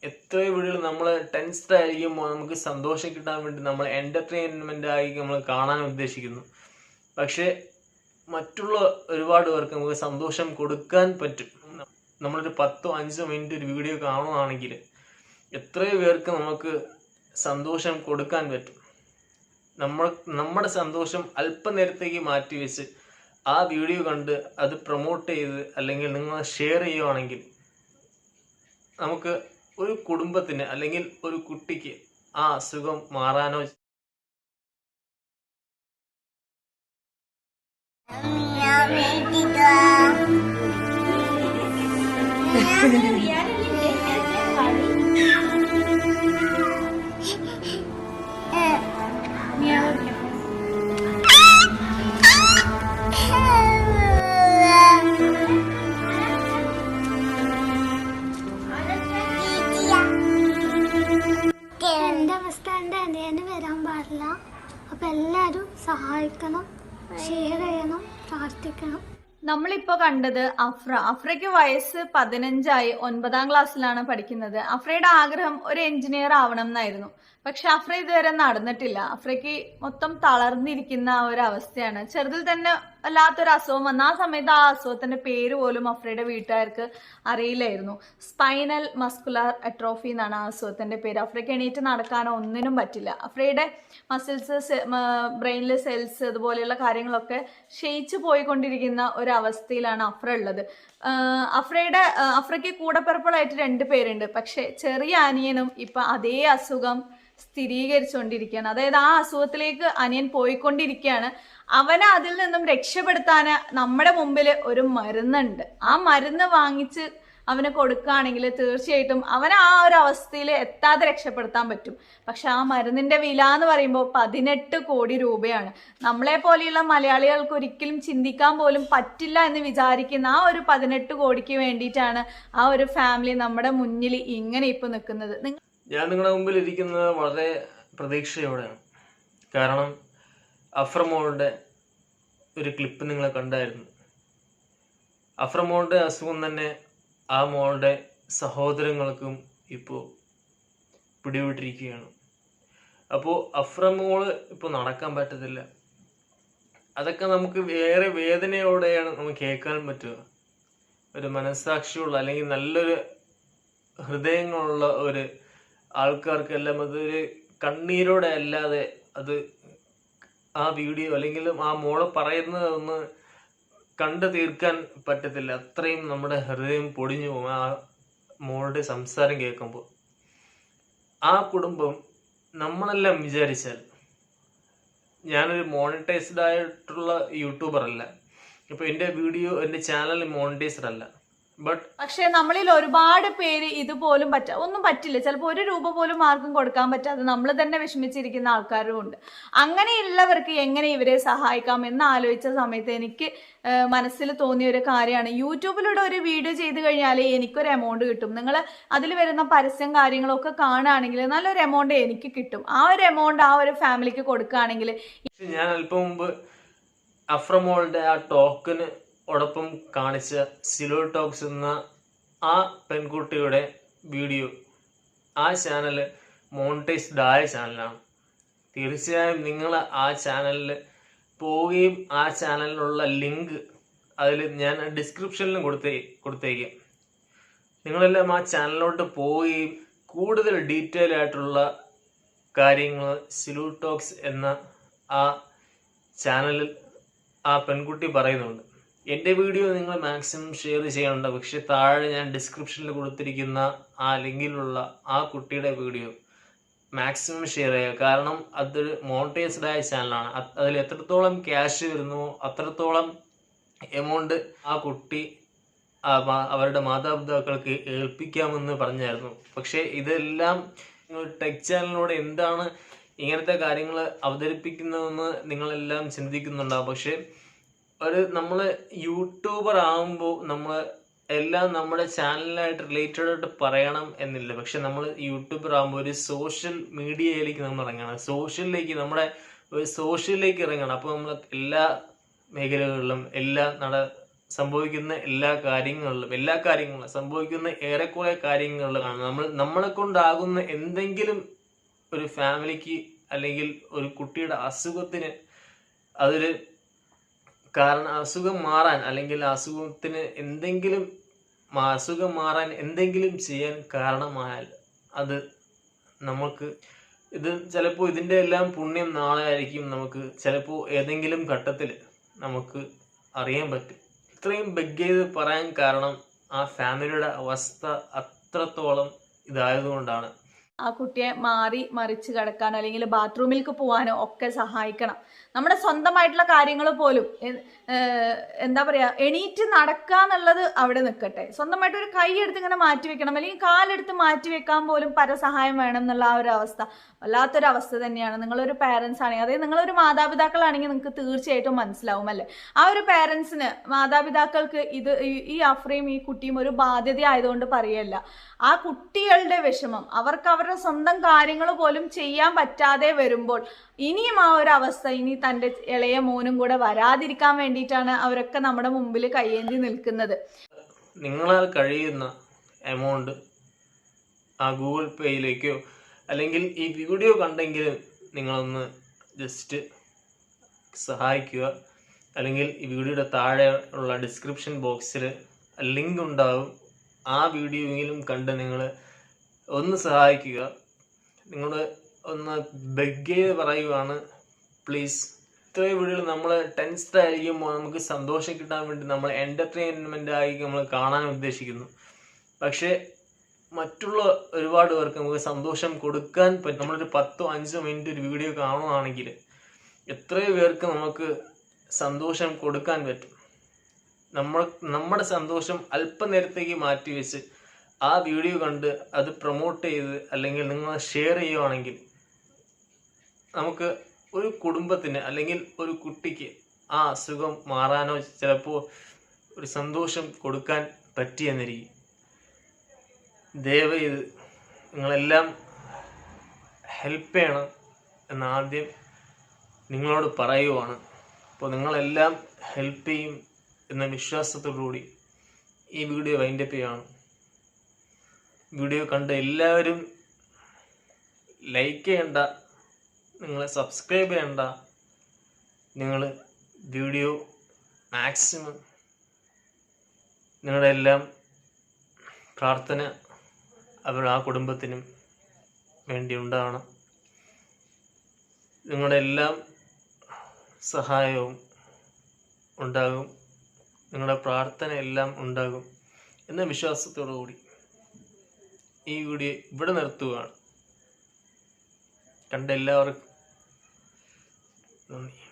എത്രയോ വീഡിയോകൾ നമ്മൾ ടെൻസ്ഡ് ആയിരിക്കുമ്പോൾ നമുക്ക് സന്തോഷം കിട്ടാൻ വേണ്ടി നമ്മൾ എൻ്റർടൈൻമെൻ്റ് ആയി നമ്മൾ കാണാൻ ഉദ്ദേശിക്കുന്നു. പക്ഷേ മറ്റുള്ള ഒരുപാട് പേർക്ക് നമുക്ക് സന്തോഷം കൊടുക്കാൻ പറ്റും. നമ്മളൊരു 10-5 മിനിറ്റ് ഒരു വീഡിയോ കാണുകയാണെങ്കിൽ എത്രയോ പേർക്ക് നമുക്ക് സന്തോഷം കൊടുക്കാൻ പറ്റും. നമ്മുടെ സന്തോഷം അല്പനേരത്തേക്ക് മാറ്റി വെച്ച് ആ വീഡിയോ കണ്ട് അത് പ്രൊമോട്ട് ചെയ്ത് അല്ലെങ്കിൽ നിങ്ങൾ ഷെയർ ചെയ്യുകയാണെങ്കിൽ നമുക്ക് ഒരു കുടുംബത്തിന് അല്ലെങ്കിൽ ഒരു കുട്ടിക്ക് ആ അസുഖം മാറാനോ എൻ്റെ അവസ്ഥ എൻ്റെ അനിയന് വരാൻ പാടില്ല. അപ്പം എല്ലാവരും സഹായിക്കണം, ഷെയർ ചെയ്യണം, പ്രാർത്ഥിക്കണം. നമ്മളിപ്പോ കണ്ടത് അഫ്രയ്ക്ക് വയസ്സ് 15ആയി, 9ാം ക്ലാസ്സിലാണ് പഠിക്കുന്നത്. അഫ്രയുടെ ആഗ്രഹം ഒരു എഞ്ചിനീയർ ആവണം എന്നായിരുന്നു. പക്ഷെ അഫ്ര ഇതുവരെ നടന്നിട്ടില്ല. അഫ്രയ്ക്ക് മൊത്തം തളർന്നിരിക്കുന്ന ഒരു അവസ്ഥയാണ്. ചെറുതിൽ തന്നെ വല്ലാത്തൊരു അസുഖം വന്ന ആ സമയത്ത് ആ അസുഖത്തിന്റെ പേര് പോലും അഫ്രയുടെ വീട്ടുകാർക്ക് അറിയില്ലായിരുന്നു. സ്പൈനൽ മസ്കുലർ അട്രോഫി എന്നാണ് ആ അസുഖത്തിന്റെ പേര്. അഫ്രയ്ക്ക് എണീറ്റ് നടക്കാനോ ഒന്നിനും പറ്റില്ല. അഫ്രയുടെ മസിൽസ്, ബ്രെയിനിലെ സെൽസ്, അതുപോലെയുള്ള കാര്യങ്ങളൊക്കെ ക്ഷയിച്ചു പോയിക്കൊണ്ടിരിക്കുന്ന ഒരു അവസ്ഥയിലാണ് അഫ്ര ഉള്ളത്. അഫ്രയ്ക്ക് കൂടപ്പിറപ്പുകളായിട്ട് 2 പേരുണ്ട്. പക്ഷെ ചെറിയ അനിയനും ഇപ്പൊ അതേ അസുഖം സ്ഥിരീകരിച്ചുകൊണ്ടിരിക്കുകയാണ്. അതായത് ആ അസുഖത്തിലേക്ക് അനിയൻ പോയിക്കൊണ്ടിരിക്കുകയാണ്. അവനെ അതിൽ നിന്നും രക്ഷപ്പെടുത്താൻ നമ്മുടെ മുമ്പിൽ ഒരു മരുന്നുണ്ട്. ആ മരുന്ന് വാങ്ങിച്ച് അവന് കൊടുക്കുകയാണെങ്കിൽ തീർച്ചയായിട്ടും അവനെ ആ ഒരു അവസ്ഥയിൽ എത്താതെ രക്ഷപ്പെടുത്താൻ പറ്റും. പക്ഷെ ആ മരുന്നിന്റെ വില എന്ന് പറയുമ്പോൾ 18 കോടി രൂപയാണ്. നമ്മളെ പോലെയുള്ള മലയാളികൾക്ക് ഒരിക്കലും ചിന്തിക്കാൻ പോലും പറ്റില്ല എന്ന് വിചാരിക്കുന്ന ആ ഒരു 18 കോടിക്ക് വേണ്ടിയിട്ടാണ് ആ ഒരു ഫാമിലി നമ്മുടെ മുന്നിൽ ഇങ്ങനെ ഇപ്പൊ നിൽക്കുന്നത്. ഞാൻ നിങ്ങളുടെ മുമ്പിൽ ഇരിക്കുന്നത് വളരെ പ്രതീക്ഷയോടെയാണ്. കാരണം അഫ്രമോളുടെ ഒരു ക്ലിപ്പ് നിങ്ങൾ കണ്ടായിരുന്നു. അഫ്രമോളുടെ അസുഖം തന്നെ ആ മോളുടെ സഹോദരങ്ങൾക്കും ഇപ്പോൾ പിടിവിട്ടിരിക്കുകയാണ്. അപ്പോൾ അഫ്രമോള് ഇപ്പോൾ നടക്കാൻ പറ്റത്തില്ല. അതൊക്കെ നമുക്ക് വേറെ വേദനയോടെയാണ് നമുക്ക് കേൾക്കാൻ പറ്റുക. ഒരു മനസ്സാക്ഷിയുള്ള അല്ലെങ്കിൽ നല്ലൊരു ഹൃദയങ്ങളുള്ള ഒരു ആൾക്കാർക്കെല്ലാം അതൊരു കണ്ണീരോടെ അല്ലാതെ അത് ആ വീഡിയോ അല്ലെങ്കിൽ ആ മോള് പറയുന്നത് ഒന്ന് കണ്ടു തീർക്കാൻ പറ്റത്തില്ല. അത്രയും നമ്മുടെ ഹൃദയം പൊടിഞ്ഞു പോകും ആ മോളുടെ സംസാരം കേൾക്കുമ്പോൾ. ആ കുടുംബം നമ്മളെല്ലാം വിചാരിച്ചാൽ, ഞാനൊരു മോണിറ്റൈസ്ഡ് ആയിട്ടുള്ള യൂട്യൂബർ അല്ല, ഇപ്പൊ എൻ്റെ വീഡിയോ എൻ്റെ ചാനൽ മോണിറ്റൈസ്ഡ് അല്ല. പക്ഷെ നമ്മളിൽ ഒരുപാട് പേര് ഇതുപോലും ഒന്നും പറ്റില്ല. ചിലപ്പോൾ 1 രൂപ പോലും ആർക്കും കൊടുക്കാൻ പറ്റാതെ നമ്മൾ തന്നെ വിഷമിച്ചിരിക്കുന്ന ആൾക്കാരും ഉണ്ട്. അങ്ങനെയുള്ളവർക്ക് എങ്ങനെ ഇവരെ സഹായിക്കാം എന്ന് ആലോചിച്ച സമയത്ത് എനിക്ക് മനസ്സിൽ തോന്നിയ ഒരു കാര്യമാണ്, യൂട്യൂബിലൂടെ ഒരു വീഡിയോ ചെയ്ത് കഴിഞ്ഞാൽ എനിക്കൊരു എമൗണ്ട് കിട്ടും. നിങ്ങൾ അതിൽ വരുന്ന പരസ്യം കാര്യങ്ങളൊക്കെ കാണുകയാണെങ്കിൽ നല്ലൊരു എമൗണ്ട് എനിക്ക് കിട്ടും. ആ ഒരു എമൗണ്ട് ആ ഒരു ഫാമിലിക്ക് കൊടുക്കുകയാണെങ്കിൽ. ഞാൻ അല്പം മുമ്പ് അഫ്രമോളുടെ ആ ടോക്കന് ഓടൊപ്പം കാണിച്ച സിലോ ടോക്സ് എന്ന ആ പെൺകുട്ടിയുടെ വീഡിയോ, ആ ചാനൽ മോണിറ്റൈസ്ഡ് ആയ ചാനലാണ്. തീർച്ചയായും നിങ്ങൾ ആ ചാനലിൽ പോവുകയും ആ ചാനലിനുള്ള ലിങ്ക് അതിൽ ഞാൻ ഡിസ്ക്രിപ്ഷനിലും കൊടുത്തേക്കാം. നിങ്ങളെല്ലാം ആ ചാനലിലോട്ട് പോവുകയും കൂടുതൽ ഡീറ്റെയിൽ ആയിട്ടുള്ള കാര്യങ്ങൾ സിലോ ടോക്സ് എന്ന ആ ചാനലിൽ ആ പെൺകുട്ടി പറയുന്നുണ്ട്. എൻ്റെ വീഡിയോ നിങ്ങൾ മാക്സിമം ഷെയർ ചെയ്യണ്ട. പക്ഷെ താഴെ ഞാൻ ഡിസ്ക്രിപ്ഷനിൽ കൊടുത്തിരിക്കുന്ന ആ ലിങ്കിലുള്ള ആ കുട്ടിയുടെ വീഡിയോ മാക്സിമം ഷെയർ ചെയ്യുക. കാരണം അതൊരു മോണിറ്റൈസ്ഡ് ആയ ചാനലാണ്. അതിൽ എത്രത്തോളം ക്യാഷ് വരുന്നുവോ അത്രത്തോളം എമൗണ്ട് ആ കുട്ടി അവരുടെ മാതാപിതാക്കൾക്ക് ഏൽപ്പിക്കാമെന്ന് പറഞ്ഞായിരുന്നു. പക്ഷേ ഇതെല്ലാം ടെക് ചാനലിലൂടെ എന്താണ് ഇങ്ങനത്തെ കാര്യങ്ങൾ അവതരിപ്പിക്കുന്നതെന്ന് നിങ്ങളെല്ലാം ചിന്തിക്കുന്നുണ്ടാവും. പക്ഷെ നമ്മൾ യൂട്യൂബർ ആകുമ്പോൾ നമ്മൾ എല്ലാം നമ്മുടെ ചാനലിനായിട്ട് റിലേറ്റഡ് ആയിട്ട് പറയണം എന്നില്ല. പക്ഷെ നമ്മൾ യൂട്യൂബർ ആകുമ്പോൾ ഒരു സോഷ്യൽ മീഡിയയിലേക്ക് നമ്മൾ ഇറങ്ങണം, സോഷ്യലിലേക്ക് ഇറങ്ങണം. അപ്പോൾ നമ്മൾ എല്ലാ മേഖലകളിലും എല്ലാ സംഭവിക്കുന്ന എല്ലാ കാര്യങ്ങളിലും സംഭവിക്കുന്ന ഏറെക്കുറെ കാര്യങ്ങളിലാണ് നമ്മളെ കൊണ്ടാകുന്ന എന്തെങ്കിലും ഒരു ഫാമിലിക്ക് അല്ലെങ്കിൽ ഒരു കുട്ടിയുടെ അസുഖത്തിന് അതൊരു കാരണം, അസുഖം മാറാൻ അല്ലെങ്കിൽ അസുഖം മാറാൻ എന്തെങ്കിലും ചെയ്യാൻ കാരണമായാൽ അത് നമുക്ക് ഇത് ചിലപ്പോൾ ഇതിൻ്റെ എല്ലാം പുണ്യം നാളെ ആയിരിക്കും നമുക്ക് ചിലപ്പോൾ ഏതെങ്കിലും ഘട്ടത്തിൽ നമുക്ക് അറിയാൻ പറ്റും. ഇത്രയും ബെഗ് ചെയ്ത് പറയാൻ കാരണം ആ ഫാമിലിയുടെ അവസ്ഥ അത്രത്തോളം ഇതായതുകൊണ്ടാണ്. ആ കുട്ടിയെ മറിച്ച് കിടക്കാനോ അല്ലെങ്കിൽ ബാത്റൂമിലേക്ക് പോകാനോ ഒക്കെ സഹായിക്കണം. നമ്മുടെ സ്വന്തമായിട്ടുള്ള കാര്യങ്ങൾ പോലും എന്താ പറയുക, എണീറ്റ് നടക്കുക എന്നുള്ളത് അവിടെ നിൽക്കട്ടെ, സ്വന്തമായിട്ട് ഒരു കൈ എടുത്ത് ഇങ്ങനെ മാറ്റി വെക്കണം അല്ലെങ്കിൽ കാലെടുത്ത് മാറ്റി വെക്കാൻ പോലും പരസഹായം വേണം എന്നുള്ള ആ ഒരു അവസ്ഥ വല്ലാത്തൊരവസ്ഥ തന്നെയാണ്. നിങ്ങളൊരു പാരൻസ് ആണെങ്കിൽ, അതായത് നിങ്ങളൊരു മാതാപിതാക്കളാണെങ്കിൽ നിങ്ങൾക്ക് തീർച്ചയായിട്ടും മനസ്സിലാവും അല്ലേ. ആ ഒരു പാരൻസിന്, മാതാപിതാക്കൾക്ക് ഈ അഫ്രയും ഈ കുട്ടിയും ഒരു ബാധ്യത ആയതുകൊണ്ട് പറയല്ല. ആ കുട്ടികളുടെ വിഷമം, അവർക്ക് അവരുടെ സ്വന്തം കാര്യങ്ങൾ പോലും ചെയ്യാൻ പറ്റാതെ വരുമ്പോൾ ഇനിയും ആ ഒരു അവസ്ഥ ഇനി തൻ്റെ ഇളയ മോനും കൂടെ വരാതിരിക്കാൻ വേണ്ടിയിട്ടാണ് അവരൊക്കെ നമ്മുടെ മുമ്പിൽ കയ്യേന്തി നിൽക്കുന്നത്. നിങ്ങളാൽ കഴിയുന്ന എമൗണ്ട് ആ ഗൂഗിൾ പേയിലേക്കോ അല്ലെങ്കിൽ ഈ വീഡിയോ കണ്ടെങ്കിലും നിങ്ങളൊന്ന് ജസ്റ്റ് സഹായിക്കുക. അല്ലെങ്കിൽ ഈ വീഡിയോയുടെ താഴെ ഉള്ള ഡിസ്ക്രിപ്ഷൻ ബോക്സിൽ ലിങ്ക് ഉണ്ടാകും. ആ വീഡിയോയെങ്കിലും കണ്ട് നിങ്ങൾ ഒന്ന് സഹായിക്കുക. നിങ്ങൾ ഒന്ന് ബെഗ് ചെയ്ത് പറയുകയാണ്, പ്ലീസ്. ഇത്രയും വീഡിയോയിൽ നമ്മൾ ടെൻസ്ഡ് ആയിരിക്കുമ്പോൾ നമുക്ക് സന്തോഷം കിട്ടാൻ വേണ്ടി നമ്മൾ എൻ്റർടൈൻമെൻ്റ് ആയി നമ്മൾ കാണാൻ ഉദ്ദേശിക്കുന്നു. പക്ഷേ മറ്റുള്ള ഒരുപാട് പേർക്ക് നമുക്ക് സന്തോഷം കൊടുക്കാൻ പറ്റും. നമ്മളൊരു 10-5 മിനിറ്റ് ഒരു വീഡിയോ കാണുകയാണെങ്കിൽ എത്രയോ പേർക്ക് നമുക്ക് സന്തോഷം കൊടുക്കാൻ പറ്റും. നമ്മുടെ സന്തോഷം അല്പനേരത്തേക്ക് മാറ്റിവെച്ച് ആ വീഡിയോ കണ്ട് അത് പ്രൊമോട്ട് ചെയ്ത് അല്ലെങ്കിൽ നിങ്ങൾ ഷെയർ ചെയ്യുകയാണെങ്കിൽ നമുക്ക് ഒരു കുടുംബത്തിന് അല്ലെങ്കിൽ ഒരു കുട്ടിക്ക് ആ അസുഖം മാറാനോ ചിലപ്പോൾ ഒരു സന്തോഷം കൊടുക്കാൻ പറ്റിയെന്നിരിക്കും. ദയവായി നിങ്ങളെല്ലാം ഹെൽപ്പ് ചെയ്യണം എന്നാദ്യം നിങ്ങളോട് പറയുവാണ്. അപ്പോൾ നിങ്ങളെല്ലാം ഹെൽപ്പ് ചെയ്യും എന്ന വിശ്വാസത്തോടുകൂടി ഈ വീഡിയോ വൈൻഡപ്പ് ചെയ്യുകയാണ്. വീഡിയോ കണ്ട് എല്ലാവരും ലൈക്ക് ചെയ്യണ്ട, നിങ്ങൾ സബ്സ്ക്രൈബ് ചെയ്യണ്ട, നിങ്ങൾ വീഡിയോ മാക്സിമം നിങ്ങളുടെ എല്ലാം പ്രാർത്ഥന ആ കുടുംബത്തിനും വേണ്ടി ഉണ്ടാകണം. നിങ്ങളുടെ എല്ലാം സഹായവും ഉണ്ടാകും, നിങ്ങളുടെ പ്രാർത്ഥന എല്ലാം ഉണ്ടാകും എന്ന വിശ്വാസത്തോടു കൂടി ഈ വീഡിയോ ഇവിടെ നിർത്തുകയാണ്. കണ്ട എല്ലാവർക്കും നന്ദി.